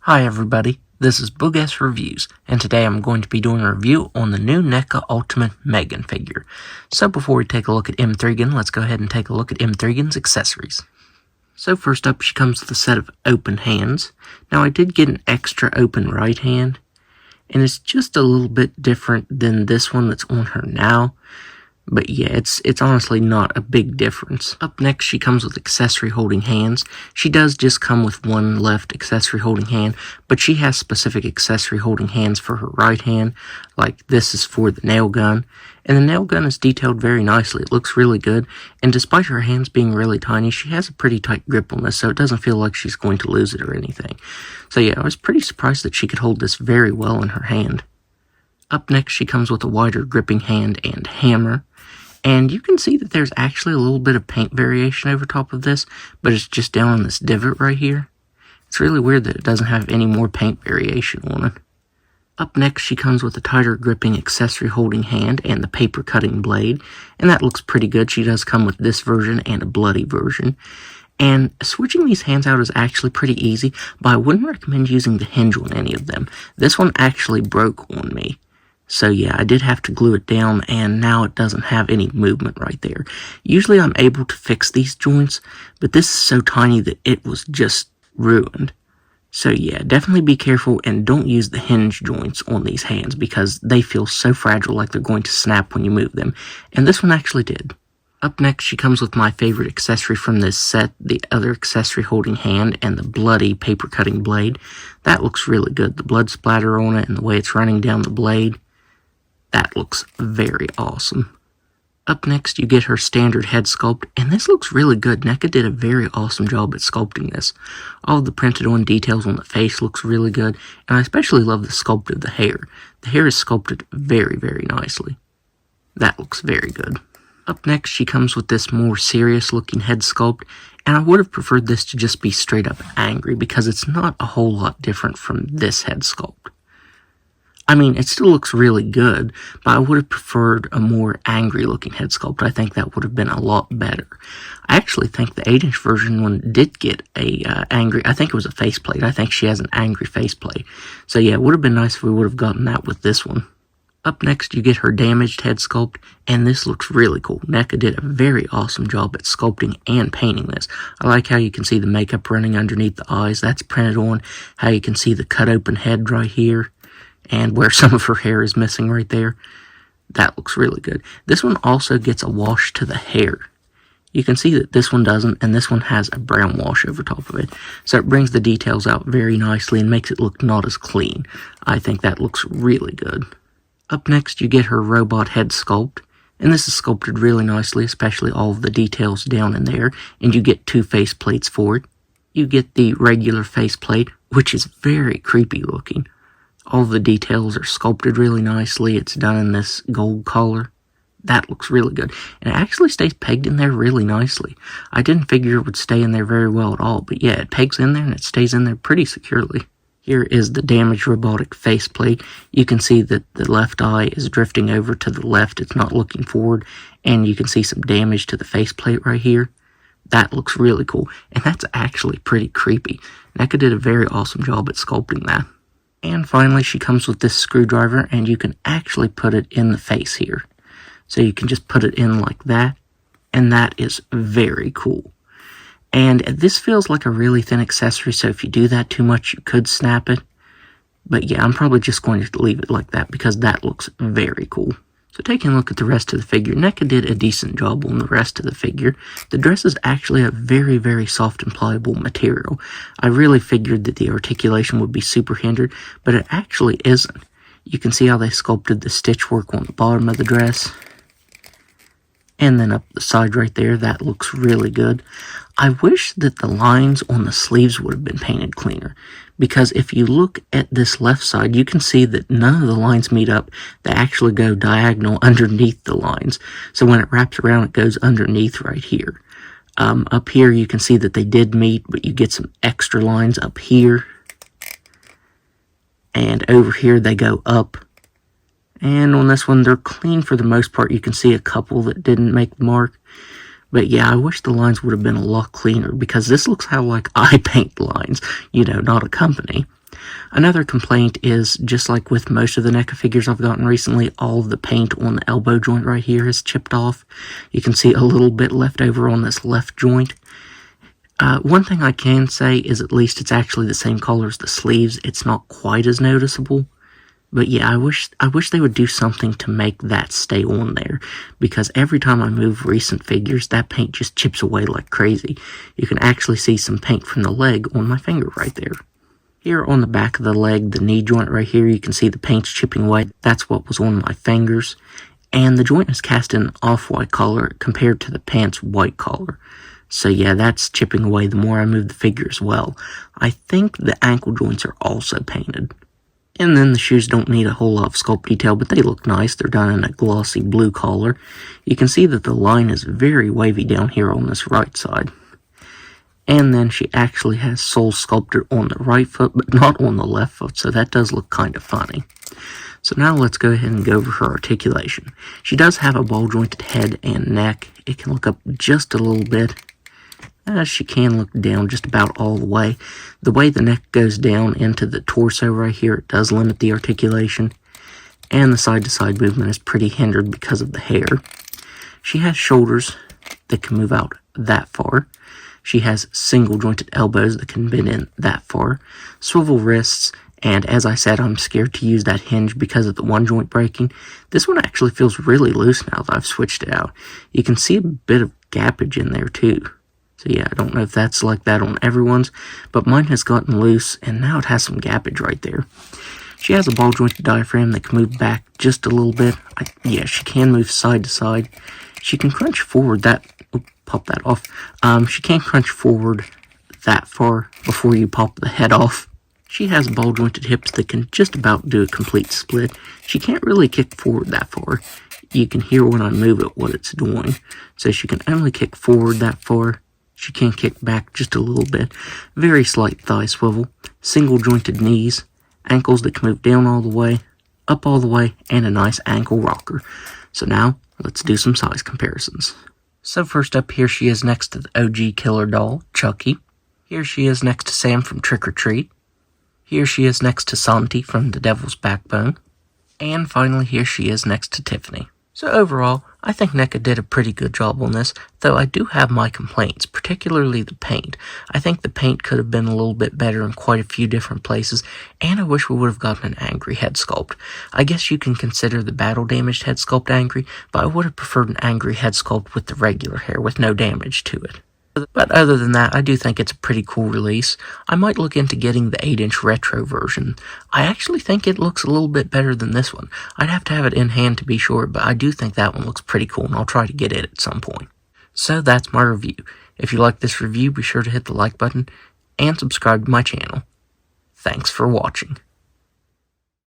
Hi everybody, this is Boog Reviews, and today I'm going to be doing a review on the new NECA Ultimate M3gan figure. So before we take a look at M3gan, let's go ahead and take a look at M3gan's accessories. So first up, she comes with a set of open hands. Now I did get an extra open right hand, and it's just a little bit different than this one that's on her now. But yeah, it's honestly not a big difference. Up next, she comes with accessory holding hands. She does just come with one left accessory holding hand, but she has specific accessory holding hands for her right hand. Like this is for the nail gun, and the nail gun is detailed very nicely. It looks really good, and despite her hands being really tiny, she has a pretty tight grip on this, so it doesn't feel like she's going to lose it or anything. So yeah, I was pretty surprised that she could hold this very well in her hand. Up next, she comes with a wider gripping hand and hammer. And you can see that there's actually a little bit of paint variation over top of this, but it's just down on this divot right here. It's really weird that it doesn't have any more paint variation on it. Up next, she comes with a tighter gripping accessory holding hand and the paper cutting blade, and that looks pretty good. She does come with this version and a bloody version. And switching these hands out is actually pretty easy, but I wouldn't recommend using the hinge on any of them. This one actually broke on me. So yeah, I did have to glue it down, and now it doesn't have any movement right there. Usually I'm able to fix these joints, but this is so tiny that it was just ruined. So yeah, definitely be careful and don't use the hinge joints on these hands because they feel so fragile, like they're going to snap when you move them. And this one actually did. Up next, she comes with my favorite accessory from this set, the other accessory holding hand and the bloody paper cutting blade. That looks really good. The blood splatter on it and the way it's running down the blade. That looks very awesome. Up next, you get her standard head sculpt, and this looks really good. NECA did a very awesome job at sculpting this. All of the printed on details on the face looks really good, and I especially love the sculpt of the hair. The hair is sculpted very, very nicely. That looks very good. Up next, she comes with this more serious looking head sculpt, and I would have preferred this to just be straight up angry because it's not a whole lot different from this head sculpt. I mean, it still looks really good, but I would have preferred a more angry-looking head sculpt. I think that would have been a lot better. I actually think the 8-inch version one did get a angry, I think it was a faceplate. I think she has an angry faceplate. So yeah, it would have been nice if we would have gotten that with this one. Up next, you get her damaged head sculpt, and this looks really cool. NECA did a very awesome job at sculpting and painting this. I like how you can see the makeup running underneath the eyes. That's printed on. How you can see the cut open head right here. And where some of her hair is missing right there. That looks really good. This one also gets a wash to the hair. You can see that this one doesn't, and this one has a brown wash over top of it. So it brings the details out very nicely and makes it look not as clean. I think that looks really good. Up next, you get her robot head sculpt. And this is sculpted really nicely, especially all of the details down in there. And you get 2 face plates for it. You get the regular face plate, which is very creepy looking. All the details are sculpted really nicely. It's done in this gold color. That looks really good. And it actually stays pegged in there really nicely. I didn't figure it would stay in there very well at all, but yeah, it pegs in there and it stays in there pretty securely. Here is the damaged robotic faceplate. You can see that the left eye is drifting over to the left. It's not looking forward. And you can see some damage to the faceplate right here. That looks really cool. And that's actually pretty creepy. NECA did a very awesome job at sculpting that. And finally, she comes with this screwdriver, and you can actually put it in the face here. So you can just put it in like that, and that is very cool. And this feels like a really thin accessory, so if you do that too much, you could snap it. But yeah, I'm probably just going to leave it like that because that looks very cool. So taking a look at the rest of the figure, NECA did a decent job on the rest of the figure. The dress is actually a very, very soft and pliable material. I really figured that the articulation would be super hindered, but it actually isn't. You can see how they sculpted the stitch work on the bottom of the dress. And then up the side right there, that looks really good. I wish that the lines on the sleeves would have been painted cleaner. Because if you look at this left side, you can see that none of the lines meet up. They actually go diagonal underneath the lines. So when it wraps around, it goes underneath right here. Up here, you can see that they did meet, but you get some extra lines up here. And over here, they go up. And on this one, they're clean for the most part. You can see a couple that didn't make the mark. But yeah, I wish the lines would have been a lot cleaner because this looks how like I paint lines, you know, not a company. Another complaint is, just like with most of the NECA figures I've gotten recently, all of the paint on the elbow joint right here is chipped off. You can see a little bit left over on this left joint. One thing I can say is at least it's actually the same color as the sleeves. It's not quite as noticeable. But yeah, I wish they would do something to make that stay on there, because every time I move recent figures, that paint just chips away like crazy. You can actually see some paint from the leg on my finger right there. Here on the back of the leg, the knee joint right here, you can see the paint's chipping away. That's what was on my fingers. And the joint is cast in an off-white color compared to the pant's white color. So yeah, that's chipping away the more I move the figure as well. I think the ankle joints are also painted. And then the shoes don't need a whole lot of sculpt detail, but they look nice. They're done in a glossy blue color. You can see that the line is very wavy down here on this right side. And then she actually has soles sculpted on the right foot, but not on the left foot, so that does look kind of funny. So now let's go ahead and go over her articulation. She does have a ball-jointed head and neck. It can look up just a little bit. She can look down just about all the way. The way the neck goes down into the torso right here, it does limit the articulation. And the side-to-side movement is pretty hindered because of the hair. She has shoulders that can move out that far. She has single-jointed elbows that can bend in that far, swivel wrists, and as I said, I'm scared to use that hinge because of the one joint breaking. This one actually feels really loose now that I've switched it out. You can see a bit of gappage in there too. So yeah, I don't know if that's like that on everyone's, but mine has gotten loose, and now it has some gappage right there. She has a ball-jointed diaphragm that can move back just a little bit. Yeah, she can move side to side. She can crunch forward that... pop that off. She can't crunch forward that far before you pop the head off. She has ball-jointed hips that can just about do a complete split. She can't really kick forward that far. You can hear when I move it what it's doing. So she can only kick forward that far. She can kick back just a little bit. Very slight thigh swivel. Single-jointed knees. Ankles that can move down all the way, up all the way, and a nice ankle rocker. So now, let's do some size comparisons. So first up, here she is next to the OG killer doll, Chucky. Here she is next to Sam from Trick or Treat. Here she is next to Santi from The Devil's Backbone. And finally, here she is next to Tiffany. So overall, I think NECA did a pretty good job on this, though I do have my complaints, particularly the paint. I think the paint could have been a little bit better in quite a few different places, and I wish we would have gotten an angry head sculpt. I guess you can consider the battle-damaged head sculpt angry, but I would have preferred an angry head sculpt with the regular hair with no damage to it. But other than that, I do think it's a pretty cool release. I might look into getting the 8-inch retro version. I actually think it looks a little bit better than this one. I'd have to have it in hand to be sure, but I do think that one looks pretty cool, and I'll try to get it at some point. So that's my review. If you like this review, be sure to hit the like button and subscribe to my channel. Thanks for watching.